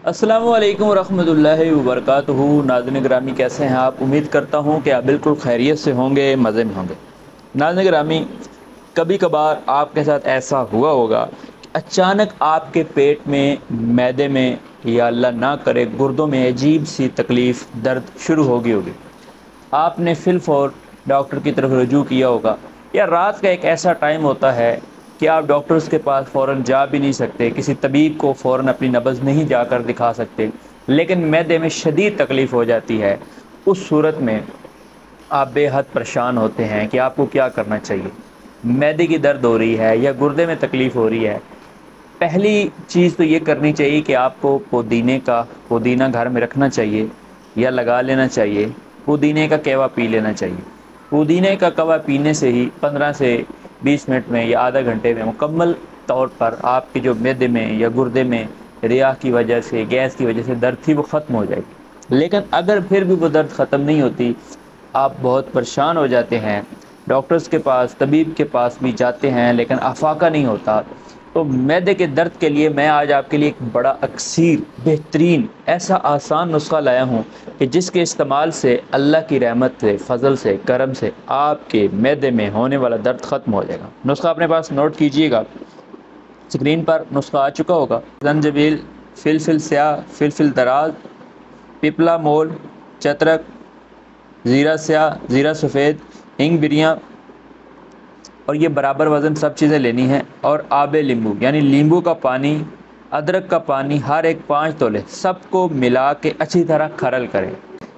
अस्सलामु अलैकुम रहमतुल्लाहि व बरकातुहू। नाज़रीन ग्रामी, कैसे हैं आप? उम्मीद करता हूँ कि आप बिल्कुल खैरियत से होंगे, मज़े में होंगे। नाज़रीन ग्रामी, कभी कभार आपके साथ ऐसा हुआ होगा कि अचानक आपके पेट में, मैदे में या अल्लाह ना करे गुर्दों में अजीब सी तकलीफ़, दर्द शुरू हो गई होगी। आपने फिलफौर डॉक्टर की तरफ रुजू किया होगा, या रात का एक ऐसा टाइम होता है कि आप डॉक्टर्स के पास फ़ौरन जा भी नहीं सकते, किसी तबीब को फ़ौरन अपनी नब्ज़ नहीं जाकर दिखा सकते, लेकिन मैदे में शदीद तकलीफ़ हो जाती है। उस सूरत में आप बेहद परेशान होते हैं कि आपको क्या करना चाहिए। मैदे की दर्द हो रही है या गुर्दे में तकलीफ़ हो रही है। पहली चीज़ तो ये करनी चाहिए कि आपको पुदीना घर में रखना चाहिए या लगा लेना चाहिए। पुदीने का कहवा पी लेना चाहिए। पुदीने का कहवा पीने से ही 15 से 20 मिनट में या आधा घंटे में मुकम्मल तौर पर आपके जो मैदे में या गुर्दे में रिया की वजह से, गैस की वजह से दर्द थी, वो ख़त्म हो जाएगी। लेकिन अगर फिर भी वो दर्द ख़त्म नहीं होती, आप बहुत परेशान हो जाते हैं, डॉक्टर्स के पास, तबीब के पास भी जाते हैं, लेकिन अफाका नहीं होता, तो मैदे के दर्द के लिए मैं आज आपके लिए एक बड़ा अक्सीर, बेहतरीन, ऐसा आसान नुस्खा लाया हूँ कि जिसके इस्तेमाल से अल्लाह की रहमत से, फजल से, करम से आपके मैदे में होने वाला दर्द ख़त्म हो जाएगा। नुस्खा अपने पास नोट कीजिएगा। स्क्रीन पर नुस्खा आ चुका होगा। जंजबील, फिलफिल स्याह, फिलफिल दराज, पिपला मोल, चतरक, ज़ीरा स्याह, ज़ीरा सफ़ेद, हिंग बिरियाँ, और ये बराबर वज़न सब चीज़ें लेनी हैं। और आबे लींबू यानी नींबू का पानी, अदरक का पानी, हर एक 5 तोले, सबको मिला के अच्छी तरह खरल करें।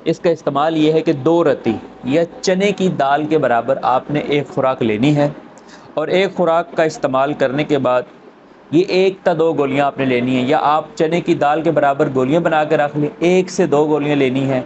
इसका इस्तेमाल ये है कि 2 रत्ती या चने की दाल के बराबर आपने एक खुराक लेनी है, और एक खुराक का इस्तेमाल करने के बाद ये 1 या 2 गोलियां आपने लेनी है, या आप चने की दाल के बराबर गोलियां बना के रख लें। 1 से 2 गोलियां लेनी है,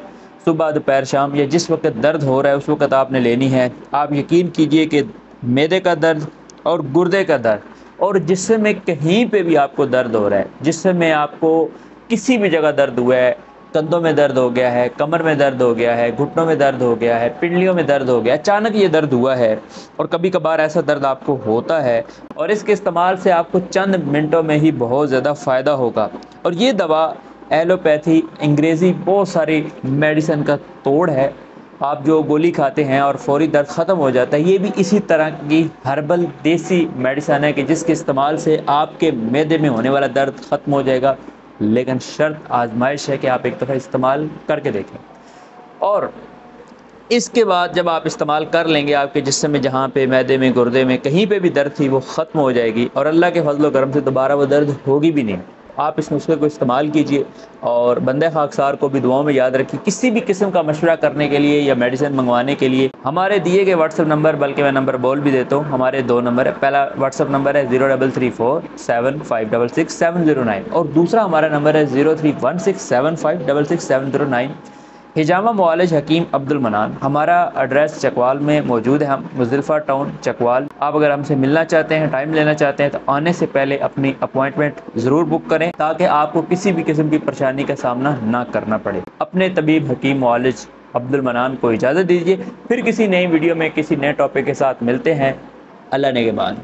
सुबह, दोपहर, शाम, या जिस वक्त दर्द हो रहा है उस वक्त आपने लेनी है। आप यकीन कीजिए कि मैदे का दर्द और गुर्दे का दर्द और जिस्म में कहीं पे भी आपको दर्द हो रहा है, जिस्म में आपको किसी भी जगह दर्द हुआ है, कंधों में दर्द हो गया है, कमर में दर्द हो गया है, घुटनों में दर्द हो गया है, पिंडलियों में दर्द हो गया, अचानक ये दर्द हुआ है, और कभी कभार ऐसा दर्द आपको होता है, और इसके इस्तेमाल से आपको चंद मिनटों में ही बहुत ज़्यादा फ़ायदा होगा। और ये दवा एलोपैथी, अंग्रेज़ी, बहुत सारी मेडिसिन का तोड़ है। आप जो गोली खाते हैं और फौरी दर्द ख़त्म हो जाता है, ये भी इसी तरह की हर्बल देसी मेडिसिन है कि जिसके इस्तेमाल से आपके मैदे में होने वाला दर्द ख़त्म हो जाएगा। लेकिन शर्त, आजमाइश है कि आप एक दफ़ा इस्तेमाल करके देखें, और इसके बाद जब आप इस्तेमाल कर लेंगे, आपके जिस्म में जहाँ पे मैदे में, गुर्दे में, कहीं पे भी दर्द थी, वो ख़त्म हो जाएगी, और अल्लाह के फजल व करम से दोबारा वो दर्द होगी भी नहीं। आप इस नुस्खे को इस्तेमाल कीजिए, और बंदे खाकसार को भी दुआओं में याद रखिए। किसी भी किस्म का मशवरा करने के लिए या मेडिसिन मंगवाने के लिए हमारे दिए गए व्हाट्सअप नंबर, बल्कि मैं नंबर बोल भी देता हूँ, हमारे 2 नंबर है। पहला व्हाट्सअप नंबर है 0334756709, और दूसरा हमारा नंबर है 0316756709। हिजामा मुआलिज हकीम अब्दुल मनान, हमारा एड्रेस चकवाल में मौजूद है। हम मुज़दलिफ़ा टाउन, चकवाल। आप अगर हमसे मिलना चाहते हैं, टाइम लेना चाहते हैं, तो आने से पहले अपनी अपॉइंटमेंट ज़रूर बुक करें, ताकि आपको किसी भी किस्म की परेशानी का सामना ना करना पड़े। अपने तबीब हकीम मुआलिज अब्दुल मनान को इजाज़त दीजिए। फिर किसी नई वीडियो में किसी नए टॉपिक के साथ मिलते हैं। अल्लाह ने के बाद।